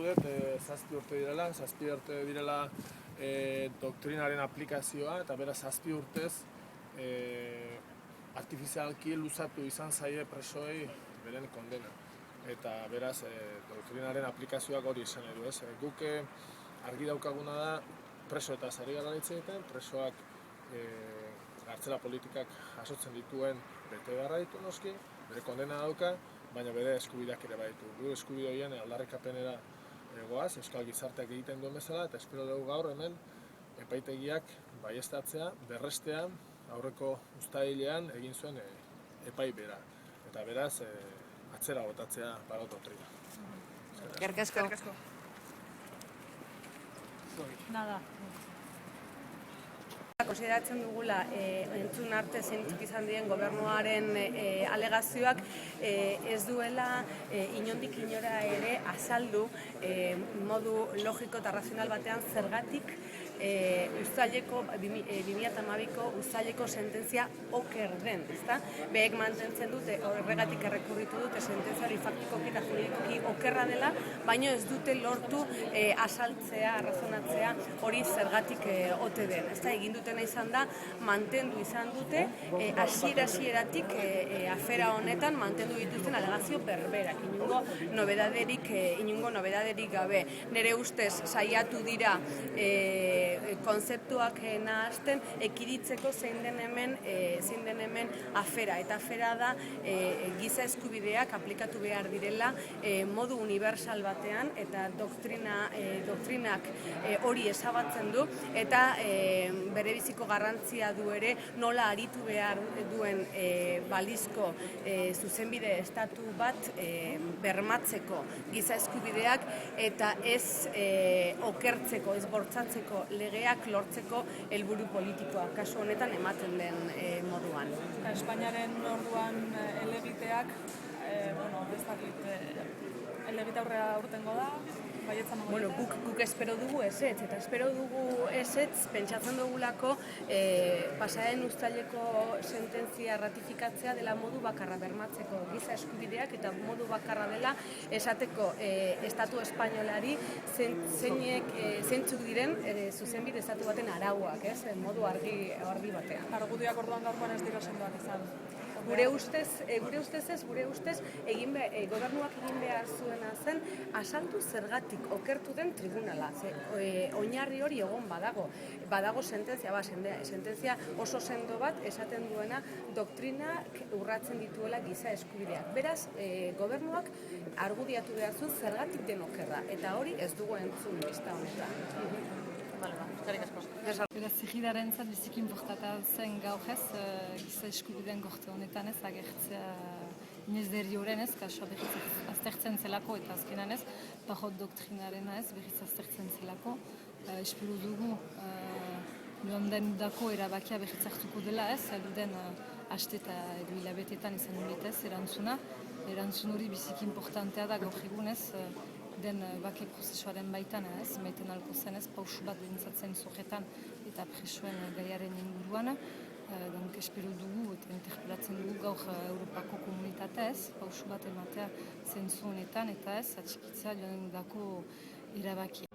aipatu dut, 7 urte direla doktrinaren aplikazioa, eta beraz 7 urtez artifizialki luzatu izan zaie presoei beren kondena. Eta beraz, doktrinaren aplikazioak hori esan edo ez. Guk argi daukaguna da preso eta zari gara hitz egiten, presoak gartzela politikak jasotzen dituen bete beharra ditu noski, bere kondena dauka, baina bere eskubideak ere baditu. Gu eskubide horien aldarrikapenera goaz, euskal gizarteak egiten duen bezala, eta espero dugu gaur hemen epaitegiak baieztatzea, berrestea, aurreko uztailean egin zuen epai bera. Eta beraz, atzera botatzea Parot doktrina. Eskerrik asko. Nada. Konsideratzen dugula entzun arte zeintzuk izan diren gobernuaren alegazioak ez duela inondik inora ere azaldu modu logiko eta razional batean zergatik uztaileko 2012ko uztaileko sententzia oker den, ezta? Beek mantentzen dute, horregatik errekurritu dute sententziari faktikoki eta juridikoki okerra dela, baino ez dute lortu azaltzea, arrazonatzea hori zergatik ote den, ezta? Egin dutena izan da, mantendu izan dute, hasieratik afera honetan mantendu dituzten alegazio berberak, inongo nobedaderik gabe. Nere ustez saiatu dira konzeptuak nahazten ekiritzeko zein den hemen afera. Eta afera da giza eskubideak aplikatu behar direla modu universal batean eta doktrinak hori ezabatzen du eta berebiziko garrantzia du ere nola aritu behar duen balizko zuzenbide estatu bat bermatzeko giza eskubideak eta ez okertzeko, ez bortzatzeko legeak lortzeko helburu politikoa, kasu honetan ematen den moduan. Espainiaren orduan helegiteak, ez dakit, helegite aurrea urtengo da, baietza mango Bueno, guk espero dugu ezetz, eta espero dugu ezetz, pentsatzen dugulako pasaren uztaileko sententzia ratifikatzea dela modu bakarra bermatzeko giza eskubideak eta modu bakarra dela esateko estatu espainolari zeintzuk diren zuzenbide estatu baten arauak, ez? Modu argi batean. Argudioak orduan gaurkoan ez dira sendoak izan. Gure ustez gobernuak egin behar zuena zen asaldu zergatik okertu den tribunala. Oinarri hori egon badago sententzia oso sendo bat esaten duena doktrinak urratzen dituela giza eskubideak. Beraz, gobernuak argudiatu behar zuen zergatik den okerra, eta hori ez dugu entzun lista honetan. Eskerrik asko. Beraz, zigidaren zat biziki inportata zen gaur ez, giza eskubideen gorte honetan ez, agertzea inoiz derri horren ez, kasua berriz aztertzen zelako eta azkenan ez, Parot doktrinarena ez, berriz aztertzen zelako. Espero dugu, joan den udako erabakia berriz hartuko dela ez, eluden haste eta edo hilabetetan izan ez, erantzuna. Erantzun hori biziki importantea da gaur egun ez, den bake prozesuaren baitan ez, maiten alko zen ez, pausu bat behintzatzen zojetan eta presoen gaiaren inguruan. Donc, espero dugu eta interpelatzen dugu gaur Europako komunitatea ez, pausu bat ematea zentzu honetan eta ez, atxikitzea joan udako erabakia.